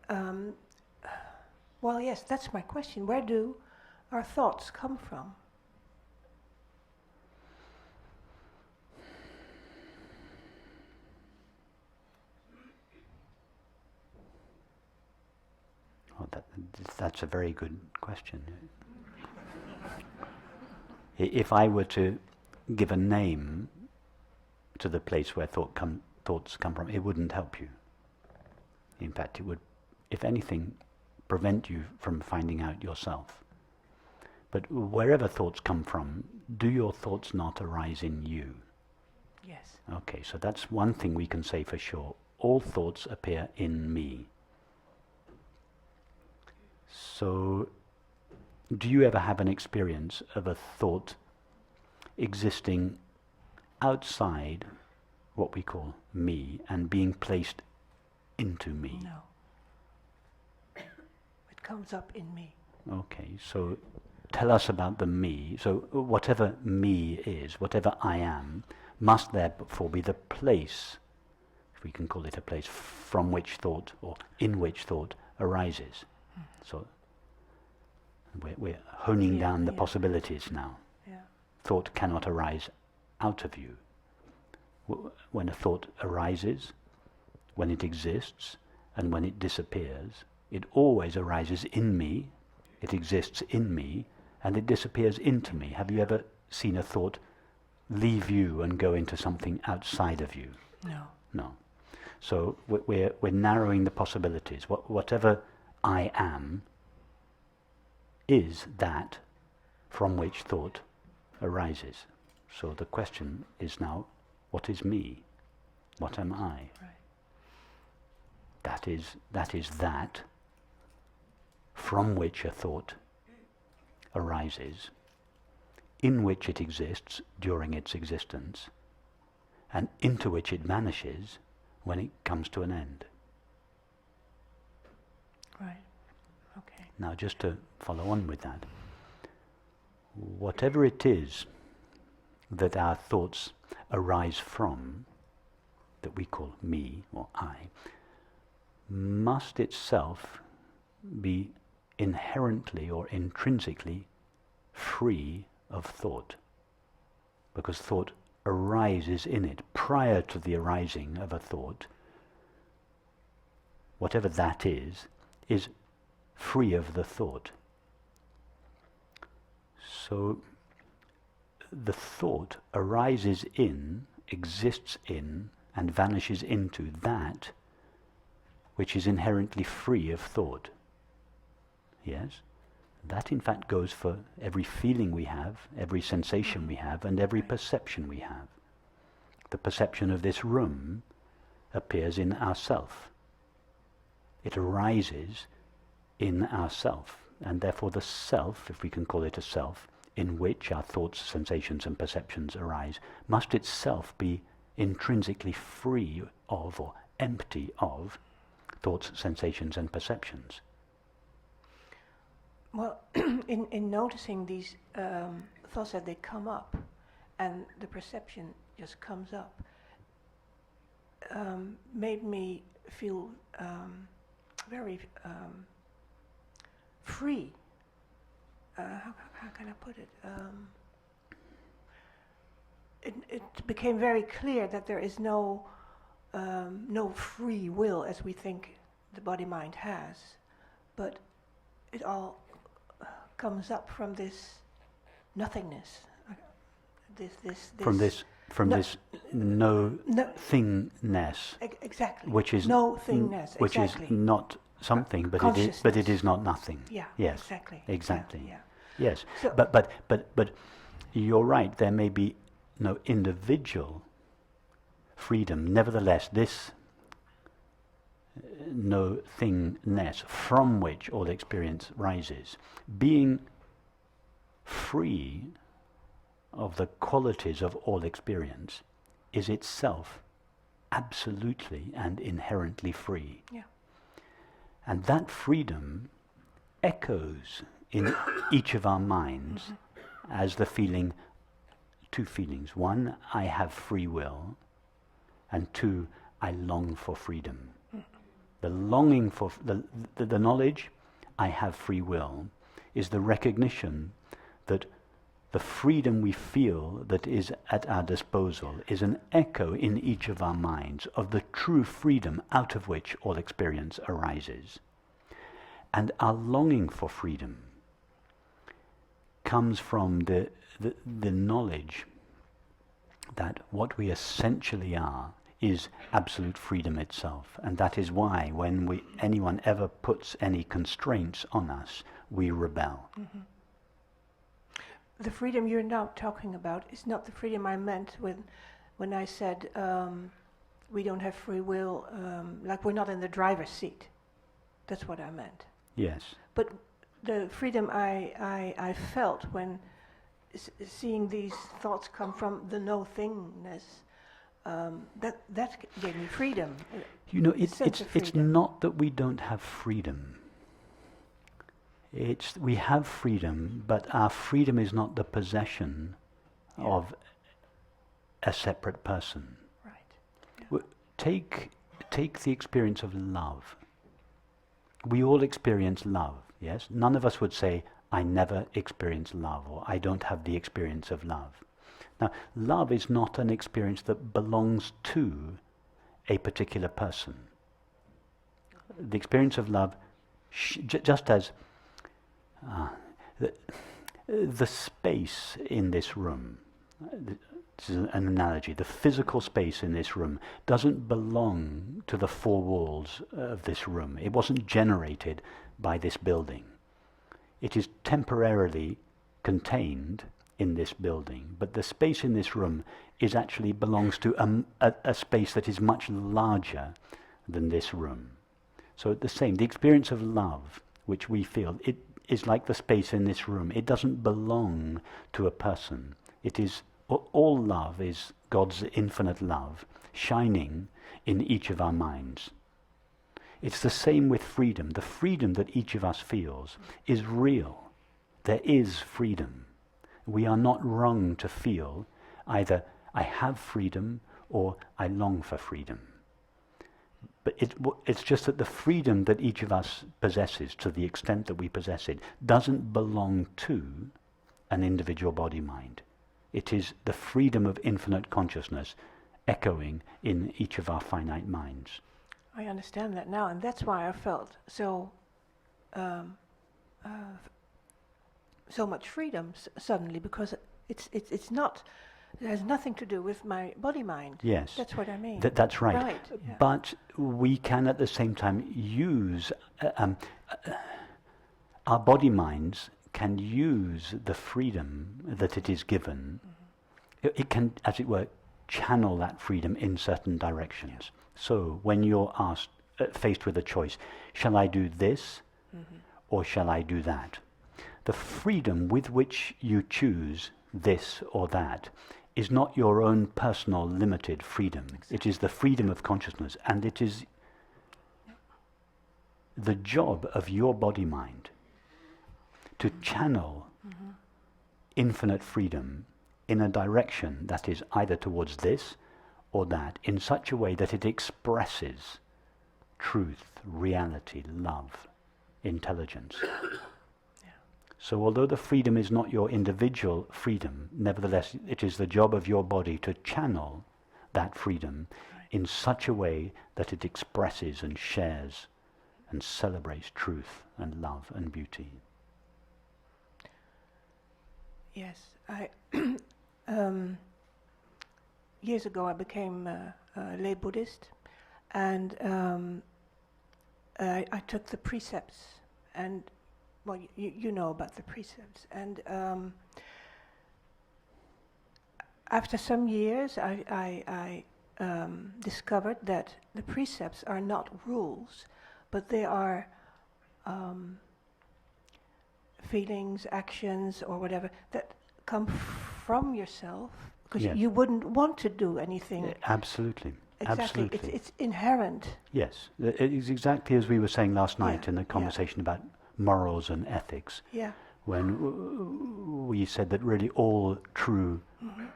Um, well, yes, that's my question. Where do our thoughts come from? Oh, that's a very good question. If I were to give a name to the place where thoughts come from, it wouldn't help you. In fact, it would, if anything, prevent you from finding out yourself. But wherever thoughts come from, do your thoughts not arise in you? Yes. Okay, so that's one thing we can say for sure. All thoughts appear in me. So, do you ever have an experience of a thought existing outside what we call me and being placed into me? No. It comes up in me. Okay, so tell us about the me. So whatever me is, whatever I am, must therefore be the place, if we can call it a place, from which thought or in which thought arises. So we're honing down the possibilities now. Yeah. Thought cannot arise out of you. When a thought arises, when it exists, and when it disappears, it always arises in me, it exists in me, and it disappears into me. Have you ever seen a thought leave you and go into something outside of you? No. No. So we're narrowing the possibilities. Whatever I am is that from which thought arises. So the question is now, what is me? What am I? Right. That is that from which a thought arises, in which it exists during its existence, and into which it vanishes when it comes to an end. Right. Okay. Now, just to follow on with that, whatever it is that our thoughts arise from, that we call me or I, must itself be inherently or intrinsically free of thought, because thought arises in it. Prior to the arising of a thought, whatever that is free of the thought. So the thought arises in, exists in, and vanishes into that which is inherently free of thought. Yes? That in fact goes for every feeling we have, every sensation we have, and every perception we have. The perception of this room appears in ourself. It arises in ourself, and therefore the self, if we can call it a self, in which our thoughts, sensations and perceptions arise, must itself be intrinsically free of or empty of thoughts, sensations and perceptions. Well, in noticing these thoughts that they come up and the perception just comes up, made me feel very free. How can I put it? It became very clear that there is no free will as we think the body-mind has, but it all comes up from this nothingness. From this no-thingness. Exactly. Which is no-thingness. Which exactly. is not something, but it is not nothing. Yeah. Yes. Exactly. Yeah. Yeah. Yes. So But you're right. There may be no individual freedom. Nevertheless, this no-thingness from which all experience rises, being free of the qualities of all experience, is itself absolutely and inherently free. Yeah. And that freedom echoes in each of our minds as the feeling, two feelings. One, I have free will, and two, I long for freedom. The longing for the knowledge, I have free will, is the recognition that the freedom we feel that is at our disposal is an echo in each of our minds of the true freedom out of which all experience arises. And our longing for freedom comes from the knowledge that what we essentially are is absolute freedom itself. And that is why when anyone ever puts any constraints on us, we rebel. Mm-hmm. The freedom you're now talking about is not the freedom I meant when I said we don't have free will, like we're not in the driver's seat. That's what I meant. Yes. But the freedom I felt when seeing these thoughts come from the no-thingness, that gave me freedom. You know, it's not that we don't have freedom. We have freedom, but our freedom is not the possession of a separate person. Right. Yeah. Take the experience of love. We all experience love, yes? None of us would say, I never experience love, or I don't have the experience of love. Now, love is not an experience that belongs to a particular person. The experience of love, just as the space in this room, this is an analogy, the physical space in this room doesn't belong to the four walls of this room. It wasn't generated by this building. It is temporarily contained in this building, but the space in this room actually belongs to a space that is much larger than this room. So the experience of love, which we feel, it is like the space in this room. It doesn't belong to a person. It is, all love is God's infinite love shining in each of our minds. It's the same with freedom. The freedom that each of us feels is real. There is freedom. We are not wrong to feel either I have freedom or I long for freedom. But it's just that the freedom that each of us possesses, to the extent that we possess it, doesn't belong to an individual body-mind. It is the freedom of infinite consciousness echoing in each of our finite minds. I understand that now, and that's why I felt so much freedom suddenly, because it's not. It has nothing to do with my body-mind. Yes. That's what I mean. That's right. Right, yeah. But we can at the same time use, our body-minds can use the freedom that it is given. Mm-hmm. It can, as it were, channel that freedom in certain directions. Yeah. So when you're faced with a choice, shall I do this or shall I do that? The freedom with which you choose this or that is not your own personal limited freedom. Exactly. It is the freedom of consciousness, and it is the job of your body-mind to channel infinite freedom in a direction that is either towards this or that, in such a way that it expresses truth, reality, love, intelligence. So although the freedom is not your individual freedom, nevertheless it is the job of your body to channel that freedom in such a way that it expresses and shares and celebrates truth and love and beauty. Yes, years ago I became a lay Buddhist, and I took the precepts, and well, you know about the precepts, and after some years I discovered that the precepts are not rules, but they are feelings, actions, or whatever that come from yourself, because you wouldn't want to do anything. Absolutely. Exactly. Absolutely. It's inherent. Yes, it is exactly as we were saying last night in the conversation about morals and ethics. Yeah. When we said that really all true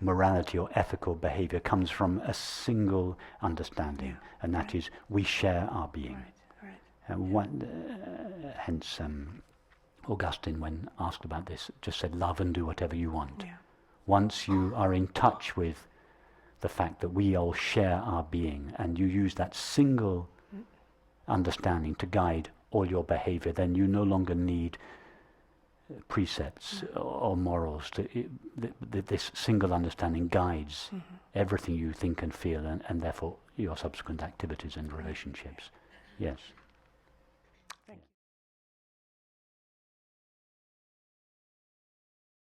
morality or ethical behavior comes from a single understanding, and that is we share our being. Right. Hence, Augustine, when asked about this, just said, love and do whatever you want. Yeah. Once you are in touch with the fact that we all share our being, and you use that single understanding to guide all your behavior, then you no longer need precepts or morals. This single understanding guides everything you think and feel, and therefore your subsequent activities and relationships. Yes.